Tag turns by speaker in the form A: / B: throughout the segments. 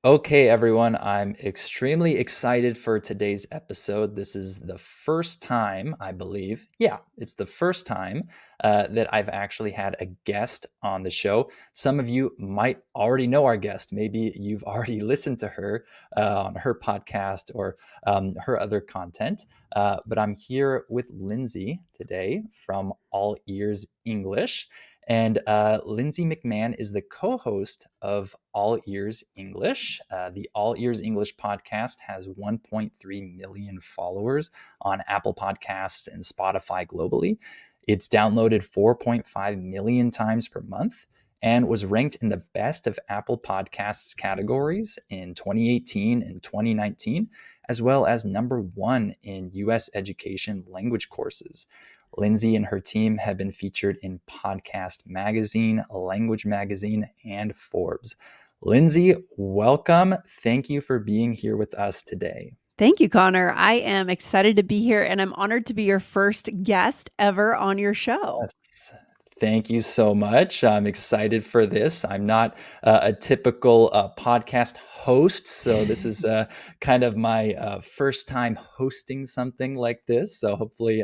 A: Okay, everyone, I'm extremely excited for today's episode. This is the first time, I believe, it's the first time that I've actually had a guest on the show. Some of you might already know our guest. Maybe you've already listened to her on her podcast or her other content. But I'm here with Lindsay today from All Ears English. And Lindsay McMahon is the co host of All Ears English. The All Ears English podcast has 1.3 million followers on Apple Podcasts and Spotify globally. It's downloaded 4.5 million times per month and was ranked in the best of Apple Podcasts categories in 2018 and 2019, as well as number one in US education language courses. Lindsay and her team have been featured in Podcast Magazine, Language Magazine, and Forbes. Lindsay, welcome. Thank you for being here with us today.
B: Thank you, Connor. I am excited to be here and I'm honored to be your first guest ever on your show.
A: Yes. Thank you so much. I'm excited for this. I'm not a typical podcast host, so this is kind of my first time hosting something like this. So hopefully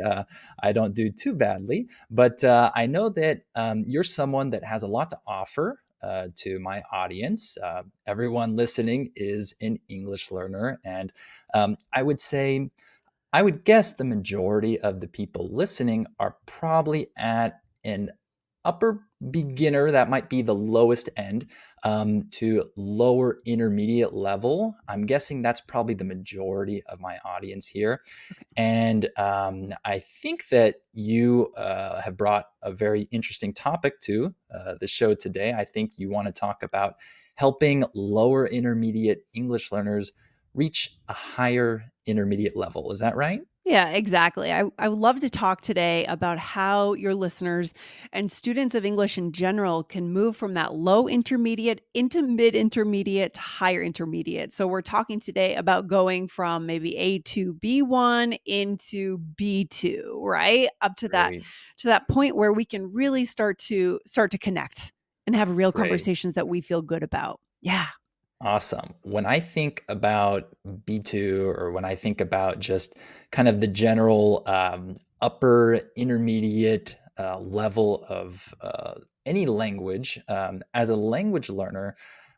A: I don't do too badly. But I know that you're someone that has a lot to offer to my audience. Everyone listening is an English learner, and I would guess the majority of the people listening are probably at an upper beginner, that might be the lowest end, to lower intermediate level. I'm guessing that's probably the majority of my audience here.
B: Okay.
A: And I think that you have brought a very interesting topic to the show today. I think you want to talk about helping lower intermediate English learners reach a higher intermediate level. Is that right?
B: Yeah, exactly. I would love to talk today about how your listeners and students of English in general can move from that low intermediate into mid intermediate to higher intermediate. So we're talking today about going from maybe A to B1 into B2, right? Up
A: Great.
B: to that point where we can really start to connect and have real
A: Great.
B: conversations that we feel good about. Yeah.
A: Awesome. When I think about B2, or when I think about just kind of the general upper intermediate level of any language, as a language learner,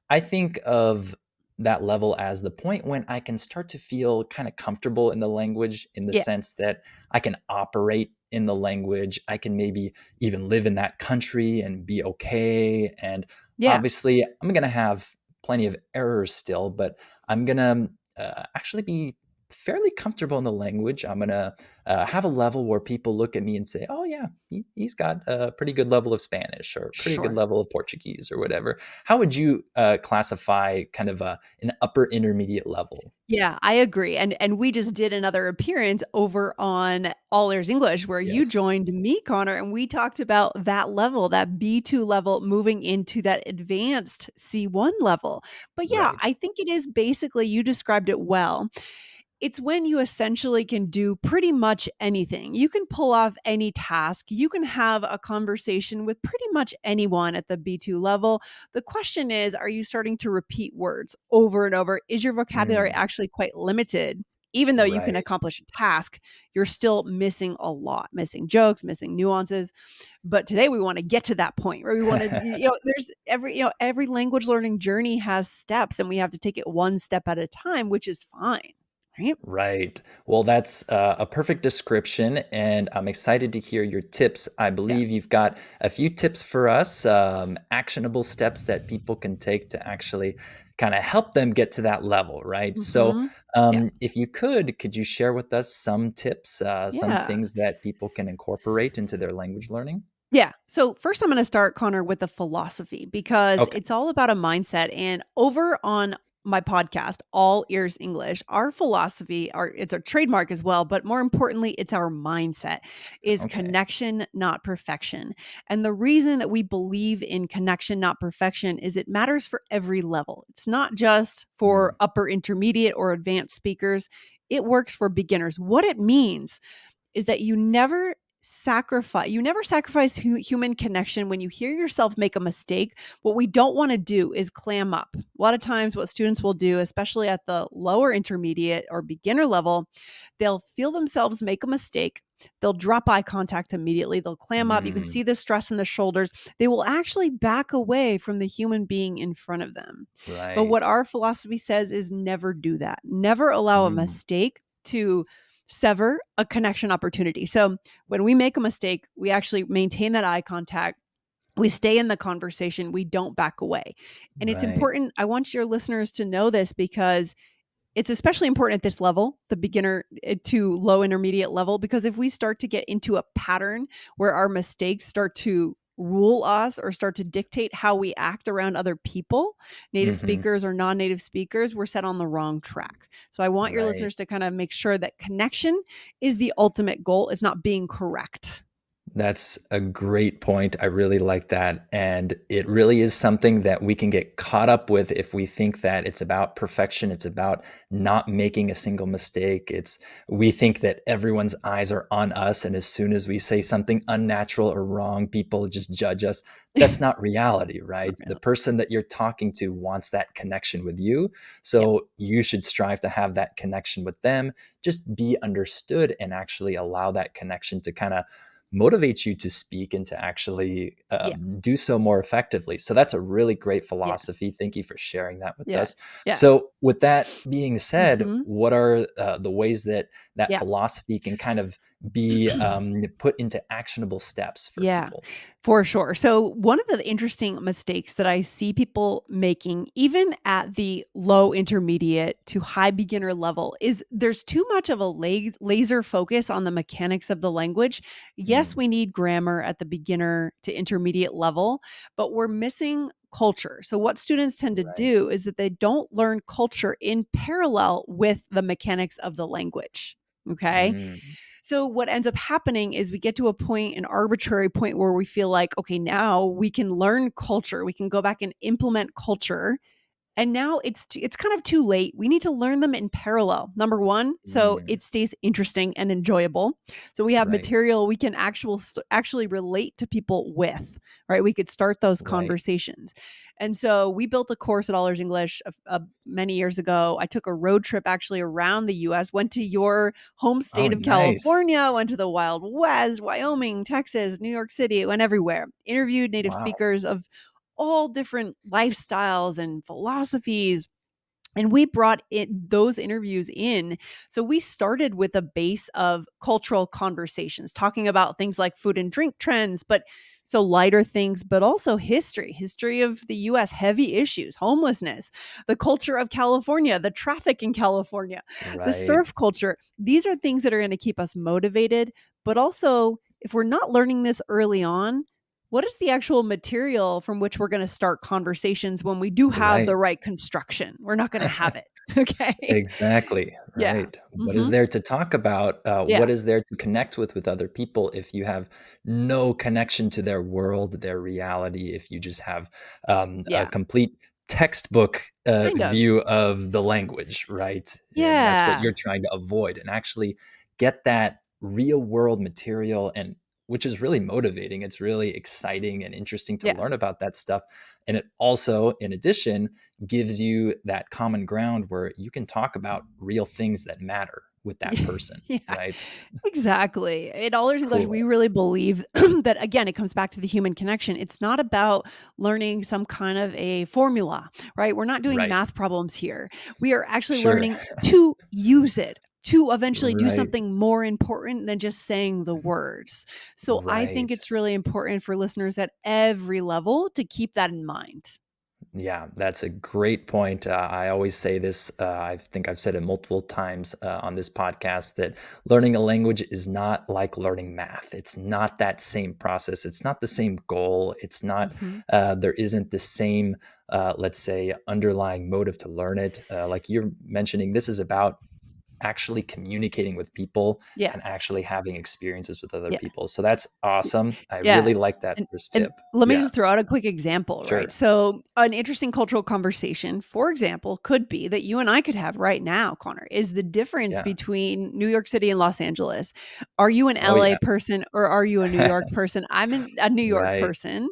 A: I think of that level as the point when I can start to feel kind of comfortable in the language, in the
B: Yeah.
A: sense that I can operate in the language. I can maybe even live in that country and be okay. And
B: Yeah.
A: obviously, I'm going to have plenty of errors still, but I'm going to actually be fairly comfortable in the language. I'm going to have a level where people look at me and say, oh, yeah, he's got a pretty good level of Spanish or pretty good
B: Sure.
A: level of Portuguese or whatever. How would you classify kind of an upper intermediate level?
B: Yeah, I agree. And we just did another appearance over on All Ears English where you
A: Yes.
B: joined me, Connor, and we talked about that level, that B2 level moving into that advanced C1 level. But yeah,
A: Right.
B: I think it is basically you described it well. It's when you essentially can do pretty much anything. You can pull off any task. You can have a conversation with pretty much anyone at the B2 level. The question is, are you starting to repeat words over and over? Is your vocabulary
A: Mm,
B: actually quite limited? Even though you can
A: right.
B: accomplish a task, you're still missing a lot, missing jokes, missing nuances. But today we want to get to that point where we want to, there's every language learning journey has steps and we have to take it one step at a time, which is fine. Right?
A: Right. Well, that's a perfect description, and I'm excited to hear your tips. I
B: Yeah.
A: believe you've got a few tips for us, actionable steps that people can take to actually kind of help them get to that level, right? So,
B: Mhm. Yeah.
A: if you could you share with us some tips, some
B: Yeah.
A: things that people can incorporate into their language learning?
B: Yeah. So first I'm going to start, Connor, with the philosophy because
A: Okay.
B: it's all about a mindset. And over on my podcast, All Ears English, our philosophy, it's our trademark as well, but more importantly, it's our mindset is
A: Okay.
B: connection, not perfection. And the reason that we believe in connection, not perfection is it matters for every level. It's not just for
A: Mm,
B: upper intermediate or advanced speakers. It works for beginners. What it means is that you never you never sacrifice human connection. When you hear yourself make a mistake, what we don't want to do is clam up. A lot of times what students will do, especially at the lower intermediate or beginner level, they'll feel themselves make a mistake. They'll drop eye contact immediately. They'll clam up. You can
A: Mm,
B: see the stress in the shoulders. They will actually back away from the human being in front of them. But what
A: right.
B: our philosophy says is never do that. Never allow a
A: Mm,
B: mistake to sever a connection opportunity. So when we make a mistake, we actually maintain that eye contact. We stay in the conversation. We don't back away. And it's
A: right.
B: important. I want your listeners to know this because it's especially important at this level, the beginner to low intermediate level, because if we start to get into a pattern where our mistakes start to rule us or start to dictate how we act around other people, native
A: Hmm.
B: speakers or non-native speakers, we're set on the wrong track. So I want your
A: Right.
B: listeners to kind of make sure that connection is the ultimate goal. It's not being correct.
A: That's a great point. I really like that. And it really is something that we can get caught up with if we think that it's about perfection. It's about not making a single mistake. We think that everyone's eyes are on us. And as soon as we say something unnatural or wrong, people just judge us. That's not reality, right? The
B: Really.
A: person that you're talking to wants that connection with you.
B: Yep.
A: So you should strive to have that connection with them. Just be understood and actually allow that connection to kind of motivates you to speak and to actually
B: Yeah.
A: do so more effectively. So that's a really great
B: Yeah.
A: philosophy. Thank you for sharing that with
B: Yeah.
A: us.
B: Yeah.
A: So, with that being said,
B: Hmm.
A: what are the ways that that
B: Yeah.
A: philosophy can kind of be put into actionable steps for
B: Yeah,
A: people?
B: for sure. So, one of the interesting mistakes that I see people making, even at the low intermediate to high beginner level, is there's too much of a laser focus on the mechanics of the language. Yes,
A: Mm,
B: we need grammar at the beginner to intermediate level, but we're missing culture. So, what students tend to
A: right.
B: do is that they don't learn culture in parallel with the mechanics of the language. Okay.
A: Mm,
B: So what ends up happening is we get to a point, an arbitrary point where we feel like, okay, now we can learn culture. We can go back and implement culture, and now it's kind of too late. We need to learn them in parallel. Number 1, so
A: mm,
B: it stays interesting and enjoyable. So we have
A: right.
B: material we can actually relate to people with, right? We could start those
A: Right.
B: conversations. And so we built a course at All Ears English many years ago. I took a road trip actually around the US, went to your home
A: Oh,
B: state of
A: nice.
B: California, went to the Wild West, Wyoming, Texas, New York City, went everywhere. Interviewed native
A: Wow.
B: speakers of all different lifestyles and philosophies, and we brought those interviews in. So we started with a base of cultural conversations, talking about things like food and drink trends, but so lighter things, but also history of the US, heavy issues, homelessness, the culture of California, the traffic in California, the
A: Right.
B: surf culture. These are things that are going to keep us motivated, but also if we're not learning this early on, what is the actual material from which we're going to start conversations when we do have
A: Right.
B: the right construction? We're not going to have it. Okay.
A: Exactly,
B: Yeah.
A: right. What is
B: Hmm.
A: there to talk about? What
B: Yeah.
A: is there to connect with other people if you have no connection to their world, their reality, if you just have a
B: Yeah.
A: complete textbook
B: Kind of.
A: view of the language, right? And that's what
B: Yeah.
A: you're trying to avoid and actually get that real world material and which is really motivating. It's really exciting and interesting to
B: Yeah.
A: learn about that stuff. And it also, in addition, gives you that common ground where you can talk about real things that matter with that
B: Yeah.
A: person,
B: Yeah.
A: right?
B: Exactly. In All Ears English, we
A: Cool.
B: really believe that, again, it comes back to the human connection. It's not about learning some kind of a formula, right? We're not doing
A: Right.
B: math problems here. We are actually
A: Sure.
B: learning to use it, to eventually do
A: Right.
B: something more important than just saying the words. So I think
A: Right.
B: it's really important for listeners at every level to keep that in mind.
A: Yeah, that's a great point. I always say this. I think I've said it multiple times on this podcast that learning a language is not like learning math. It's not that same process. It's not the same goal. It's not,
B: Mhm.
A: there isn't the same, let's say, underlying motive to learn it. Like you're mentioning, this is about actually communicating with people
B: Yeah.
A: and actually having experiences with other
B: Yeah.
A: people. So that's awesome. I
B: Yeah.
A: really like that
B: And
A: first
B: and
A: tip.
B: let me
A: Yeah,
B: just throw out a quick example, right?
A: sure.
B: So, an interesting cultural conversation, for example, could be that you and I could have right now, Connor, is the difference
A: Yeah.
B: between New York City and Los Angeles. Are you an
A: Oh,
B: LA
A: yeah.
B: person or are you a New York person? A New York
A: Right.
B: person.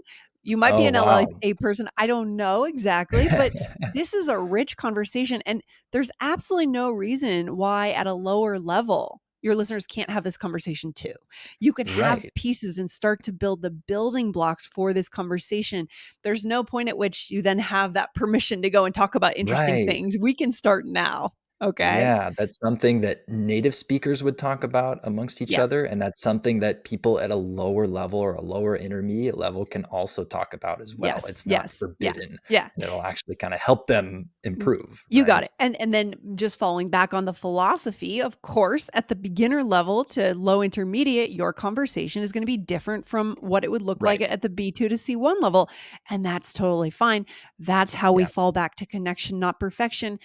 B: You might be
A: Oh,
B: an
A: wow.
B: LA person. I don't know exactly, but this is a rich conversation. And there's absolutely no reason why, at a lower level, your listeners can't have this conversation too. You could have
A: Right.
B: pieces and start to build the building blocks for this conversation. There's no point at which you then have that permission to go and talk about interesting
A: Right.
B: things. We can start now. Okay.
A: Yeah, that's something that native speakers would talk about amongst each
B: Yeah.
A: other, and that's something that people at a lower level or a lower intermediate level can also talk about as well.
B: Yes.
A: It's not
B: Yes. Yeah.
A: forbidden,
B: Yeah.
A: and it'll actually kinda help them
B: Mm,
A: improve,
B: you got
A: right?
B: it. And then just falling back on the philosophy, of course, at the beginner level to low intermediate, your conversation is going to be different from what it would look like
A: Right.
B: at the B2 to C1 level. And that's totally fine. That's how we
A: Yeah,
B: fall back to connection, not perfection.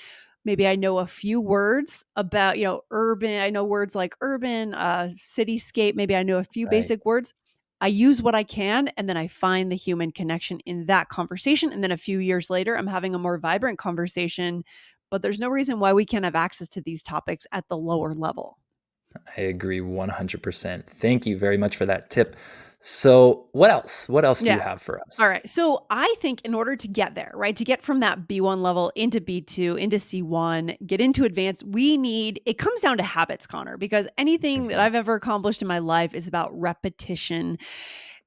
B: Maybe I know a few words about, urban. I know words like urban, cityscape. Maybe I know a few
A: right.
B: basic words. I use what I can and then I find the human connection in that conversation. And then a few years later, I'm having a more vibrant conversation, but there's no reason why we can't have access to these topics at the lower level.
A: I agree 100%. Thank you very much for that tip. So, what else? What else do you
B: Yeah.
A: have for
B: All
A: us?
B: right. So I think in order to get there, right, to get from that B1 level into B2, into C1, get into advanced, it comes down to habits, Connor, because anything that
A: Mhm.
B: I've ever accomplished in my life is about repetition.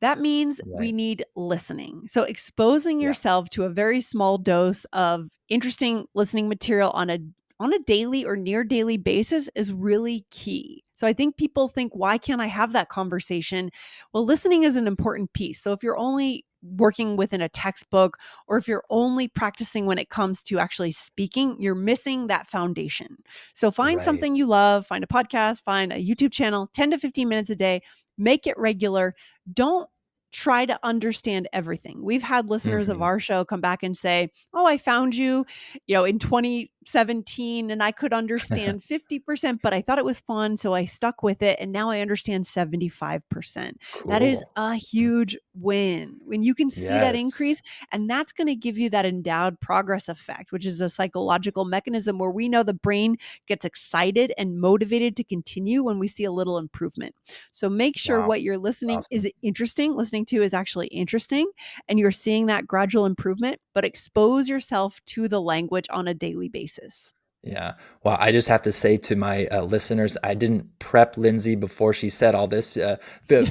B: That means we
A: Right.
B: need listening. So exposing
A: Yeah,
B: yourself to a very small dose of interesting listening material on a daily or near daily basis is really key. So I think people think, why can't I have that conversation? Well, listening is an important piece. So if you're only working within a textbook or if you're only practicing when it comes to actually speaking, you're missing that foundation. So find
A: right.
B: something you love, find a podcast, find a YouTube channel, 10 to 15 minutes a day, make it regular. Don't try to understand everything. We've had listeners of
A: Mhm.
B: our show come back and say, "Oh, I found you, in 2017 and I could understand 50%, but I thought it was fun, so I stuck with it and now I understand 75%." That is
A: Cool.
B: a huge win. When you can see that
A: Yes.
B: increase, and that's going to give you that endowed progress effect, which is a psychological mechanism where we know the brain gets excited and motivated to continue when we see a little improvement. So make sure
A: Wow.
B: what you're listening
A: Awesome.
B: listening to is actually interesting, and you're seeing that gradual improvement, but expose yourself to the language on a daily basis.
A: Yeah. Well, I just have to say to my listeners, I didn't prep Lindsay before she said all this.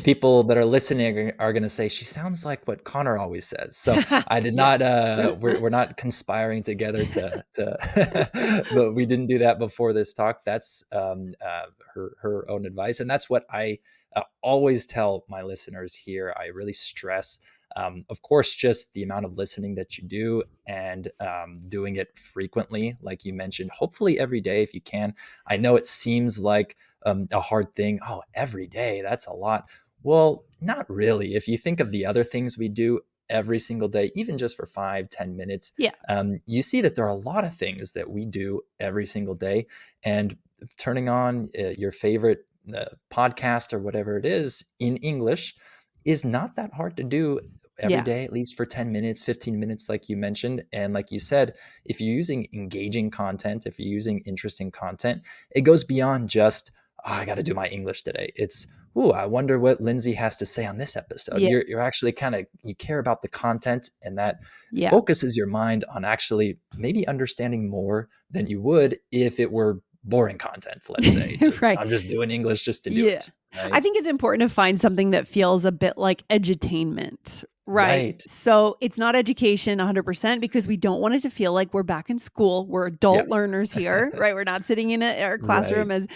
A: People that are listening are going to say she sounds like what Connor always says. So I did
B: Yeah.
A: not. We're not conspiring together but we didn't do that before this talk. That's her own advice, and that's what I always tell my listeners here. I really stress of course, just the amount of listening that you do and doing it frequently, like you mentioned, hopefully every day if you can. I know it seems like a hard thing. Oh, every day, that's a lot. Well, not really. If you think of the other things we do every single day, even just for 5, 10 minutes,
B: Yeah.
A: you see that there are a lot of things that we do every single day. And turning on your favorite podcast or whatever it is in English is not that hard to do every
B: Yeah.
A: day, at least for 10 minutes, 15 minutes, like you mentioned. And like you said, if you're using engaging content, if you're using interesting content, it goes beyond just, oh, I got to do my English today. It's, ooh, I wonder what Lindsay has to say on this episode.
B: Yeah.
A: You're actually you care about the content, and that
B: Yeah.
A: focuses your mind on actually maybe understanding more than you would if it were boring content, let's say. Just,
B: Right.
A: I'm just doing English just to do
B: Yeah.
A: it. Right.
B: I think it's important to find something that feels a bit like edutainment, right?
A: Right.
B: So it's not education 100% because we don't want it to feel like we're back in school. We're
A: Yeah.
B: adult learners here, right? We're not sitting in our
A: Right.
B: classroom as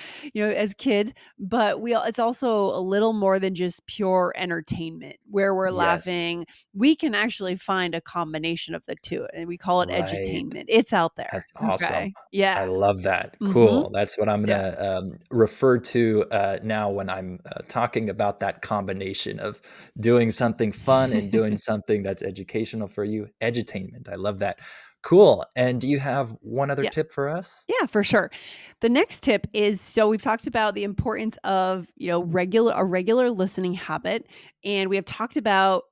B: kids, but it's also a little more than just pure entertainment where we're
A: Yes.
B: laughing. We can actually find a combination of the two, and we call it
A: Right.
B: edutainment. It's out there.
A: That's awesome.
B: Okay.
A: I
B: Yeah.
A: love that.
B: Mhm.
A: Cool. That's what I'm
B: Yeah.
A: gonna refer to now when I'm talking about that combination of doing something fun and doing something that's educational for you. Edutainment. I love that. Cool. And do you have one other
B: Yeah.
A: tip for us?
B: Yeah, for sure. The next tip is, so we've talked about the importance of, a regular listening habit, and we have talked about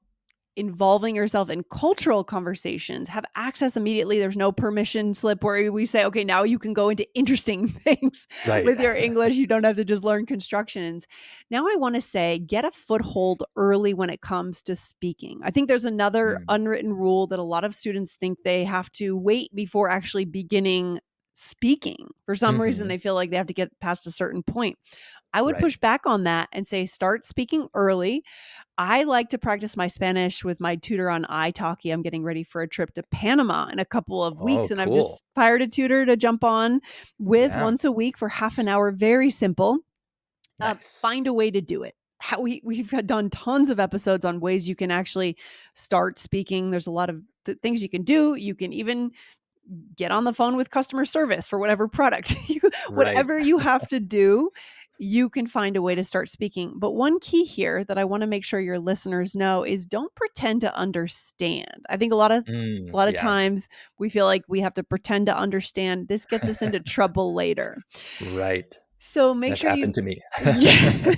B: involving yourself in cultural conversations, have access immediately. There's no permission slip where we say, okay, now you can go into interesting things
A: Right.
B: with your English. You don't have to just learn constructions. Now, I want to say, get a foothold early when it comes to speaking. I think there's another
A: Mm.
B: unwritten rule that a lot of students think they have to wait before actually beginning speaking. For some reason,
A: Mhm.
B: they feel like they have to get past a certain point. I would
A: Right.
B: push back on that and say, start speaking early. I like to practice my Spanish with my tutor on italki. I'm getting ready for a trip to Panama in a couple of
A: Oh,
B: weeks, and I've
A: cool.
B: just hired a tutor to jump on with
A: Yeah.
B: once a week for half an hour. Very simple.
A: Nice.
B: Find a way to do it. How we've done tons of episodes on ways you can actually start speaking. There's a lot of things you can do. You can even get on the phone with customer service for whatever product
A: Right.
B: whatever you have to do, you can find a way to start speaking. But one key here that I want to make sure your listeners know is, don't pretend to understand. I think a lot of
A: Yeah.
B: times we feel like we have to pretend to understand. This gets us into trouble later.
A: Right.
B: So make
A: That's
B: sure you
A: happened to me.
B: yeah.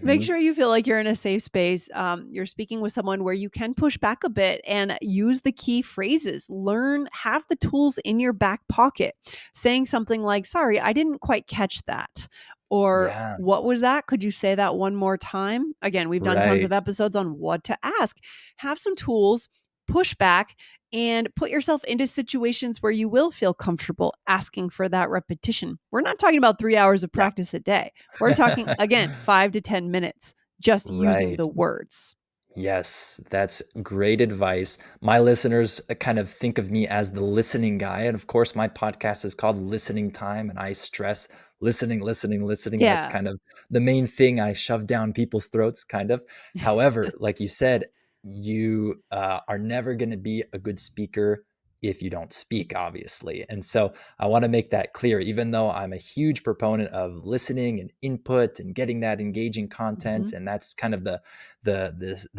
B: Make
A: Mhm.
B: sure you feel like you're in a safe space. You're speaking with someone where you can push back a bit and use the key phrases. Have the tools in your back pocket. Saying something like, sorry, I didn't quite catch that. Or,
A: Yeah.
B: what was that? Could you say that one more time? Again, we've done tons of
A: Right.
B: episodes on what to ask. Have some tools, push back, and put yourself into situations where you will feel comfortable asking for that repetition. We're not talking about 3 hours of
A: Yeah.
B: practice a day. We're talking, again, 5 to 10 minutes just using
A: Right.
B: the words.
A: Yes, that's great advice. My listeners kind of think of me as the listening guy. And of course, my podcast is called Listening Time, and I stress listening, listening, listening. That's
B: Yeah.
A: kind of the main thing I shove down people's throats, kind of. However, like you said, you are never going to be a good speaker if you don't speak, obviously. And so I want to make that clear, even though I'm a huge proponent of listening and input and getting that engaging
B: Mhm.
A: content. And that's kind of the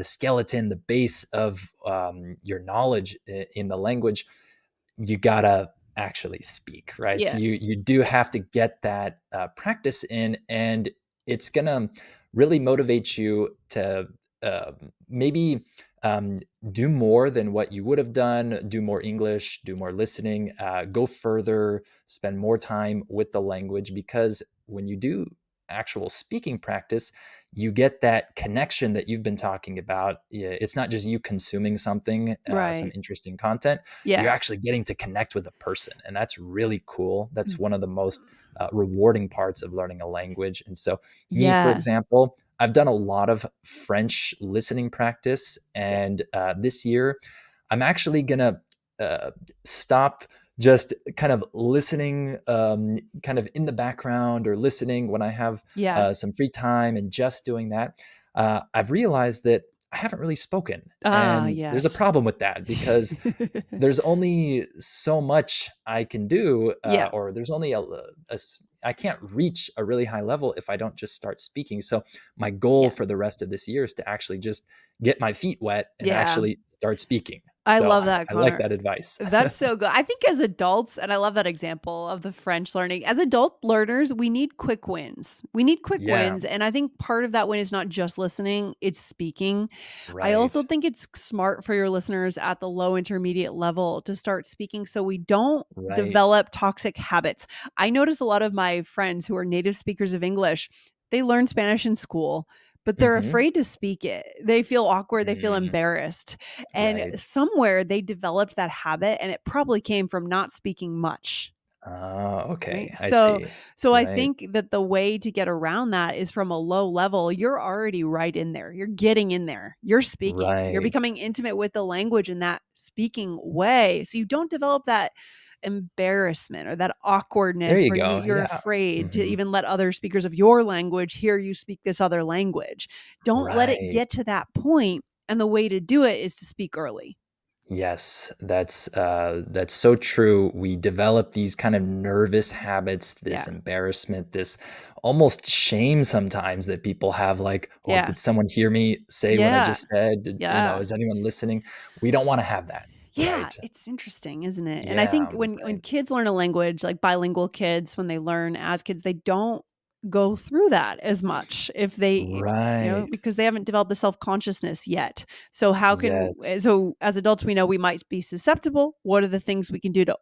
A: skeleton, the base of your knowledge in the language. You gotta actually speak, right?
B: Yeah.
A: You do have to get that practice in, and it's gonna really motivate you to maybe um, do more than what you would have done, do more English, do more listening, go further, spend more time with the language, because when you do actual speaking practice, you get that connection that you've been talking about. It's not just you consuming something, some
B: Right.
A: interesting content. You're
B: Yeah.
A: actually getting to connect with a person, and that's really cool. That's
B: Mm.
A: one of the most rewarding parts of learning a language. And so, me, for
B: Yeah.
A: example, I've done a lot of French listening practice,
B: Yeah.
A: and this year, I'm actually gonna uh, stop just kind of listening, kind of in the background, or listening when I have
B: Yeah.
A: some free time, and just doing that. I've realized that I haven't really spoken,
B: Ah,
A: and there's a
B: yes.
A: problem with that, because there's only so much I can do,
B: Yeah.
A: or there's only I can't reach a really high level if I don't just start speaking. So my goal
B: Yeah.
A: for the rest of this year is to actually just get my feet wet and
B: Yeah.
A: actually start speaking.
B: I
A: So
B: love that,
A: I like
B: Connor.
A: that advice.
B: That's so good. I think as adults, and I love that example of the French learning, as adult learners, we need quick wins. We need quick
A: Yeah,
B: wins. And I think part of that win is not just listening, it's speaking. I
A: right.
B: also think it's smart for your listeners at the low intermediate level to start speaking so we don't
A: Right.
B: develop toxic habits. I notice a lot of my friends who are native speakers of English, they learn Spanish in school, but they're
A: Mhm.
B: afraid to speak it. They feel awkward, they feel
A: Mm,
B: embarrassed. And
A: right.
B: somewhere they developed that habit, and it probably came from not speaking much. Right.
A: Okay, I
B: So,
A: see.
B: so I
A: Right,
B: think that the way to get around that is from a low level. You're already right in there. You're getting in there. You're speaking. You're
A: right.
B: becoming intimate with the language in that speaking way. So you don't develop that embarrassment or that
A: There
B: awkwardness
A: you
B: where
A: go.
B: you're
A: Yeah.
B: afraid to
A: Mhm.
B: even let other speakers of your language hear you speak this other language. Don't let it
A: Right.
B: get to that point. And the way to do it is to speak early.
A: Yes, that's so true. We develop these kind of nervous habits,
B: Yeah.
A: this embarrassment, this almost shame sometimes that people have, like, "Oh,
B: Yeah.
A: did someone hear me say what I
B: Yeah.
A: just said?
B: Yeah.
A: Is anyone listening?" We don't wanna have that.
B: Yeah,
A: Right.
B: it's interesting, isn't it? And I think
A: Yeah,
B: when
A: right.
B: kids learn a language, like bilingual kids, when they learn as kids, they don't go through that as much if they,
A: Right.
B: because they haven't developed the self-consciousness yet. So how can
A: Yes.
B: so as adults we know we might be susceptible. What are the things we can do to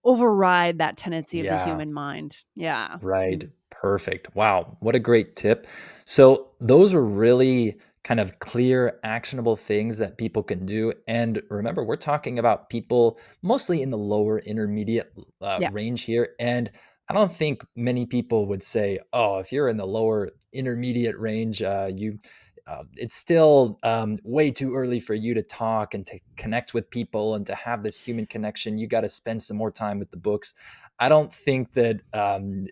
B: override that tendency of the
A: Yeah.
B: human mind? Yeah.
A: Right.
B: Mm.
A: Perfect. Wow. What a great tip. So, those are really kind of clear, actionable things that people can do. And remember, we're talking about people mostly in the lower intermediate
B: Yeah.
A: range here. And I don't think many people would say, oh, if you're in the lower intermediate range, it's still way too early for you to talk and to connect with people and to have this human connection. You got to spend some more time with the books. I don't think that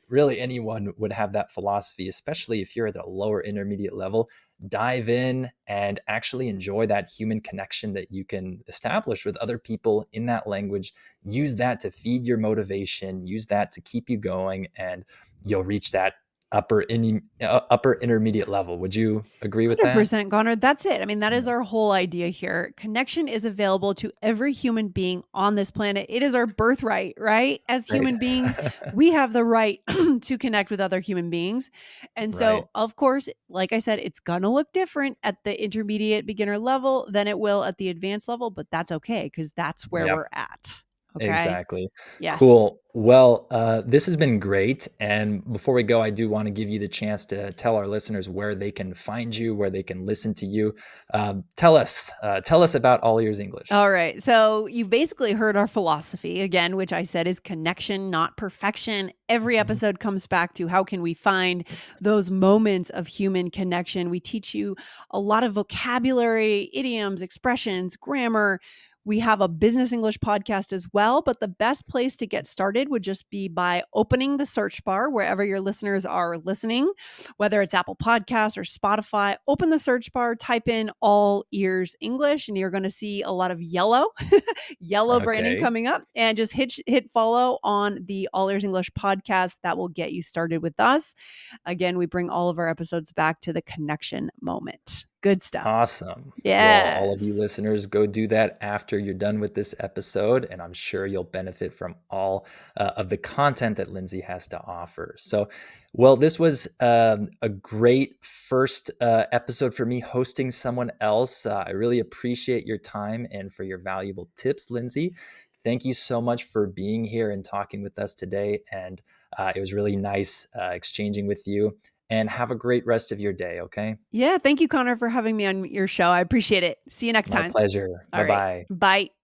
A: really anyone would have that philosophy, especially if you're at a lower intermediate level. Dive in and actually enjoy that human connection that you can establish with other people in that language. Use that to feed your motivation, use that to keep you going, and you'll reach that upper intermediate level. Would you agree with that?
B: 100% Connor. That's it. I mean, that is
A: Yeah.
B: our whole idea here. Connection is available to every human being on this planet. It is our birthright, right? As
A: Right.
B: human beings, we have the right to connect with other human beings. And
A: Right.
B: so, of course, like I said, it's going to look different at the intermediate beginner level than it will at the advanced level, but that's okay because that's where
A: Yep.
B: we're at. Okay.
A: Exactly.
B: Yes.
A: Cool. Well, this has been great. And before we go, I do want to give you the chance to tell our listeners where they can find you, where they can listen to you. Tell us about All Ears English.
B: All right. So you've basically heard our philosophy again, which I said is connection, not perfection. Every
A: Mhm.
B: episode comes back to how can we find those moments of human connection. We teach you a lot of vocabulary, idioms, expressions, grammar. We have a business English podcast as well, but the best place to get started would just be by opening the search bar wherever your listeners are listening, whether it's Apple Podcasts or Spotify. Open the search bar, type in All Ears English, and you're going to see a lot of yellow branding
A: Okay.
B: coming up. And just hit follow on the All Ears English podcast. That will get you started with us. Again, we bring all of our episodes back to the connection moment. Good stuff.
A: Awesome. Well, all of you
B: Yes.
A: listeners, go do that after you're done with this episode, and I'm sure you'll benefit from all of the content that Lindsay has to offer. So, well, this was a great first episode for me hosting someone else. I really appreciate your time and for your valuable tips, Lindsay. Thank you so much for being here and talking with us today. And it was really nice exchanging with you. And have a great rest of your day, okay?
B: Yeah. Thank you, Connor, for having me on your show. I appreciate it. See you next
A: My
B: time.
A: pleasure.
B: All right.
A: Bye-bye.
B: Bye.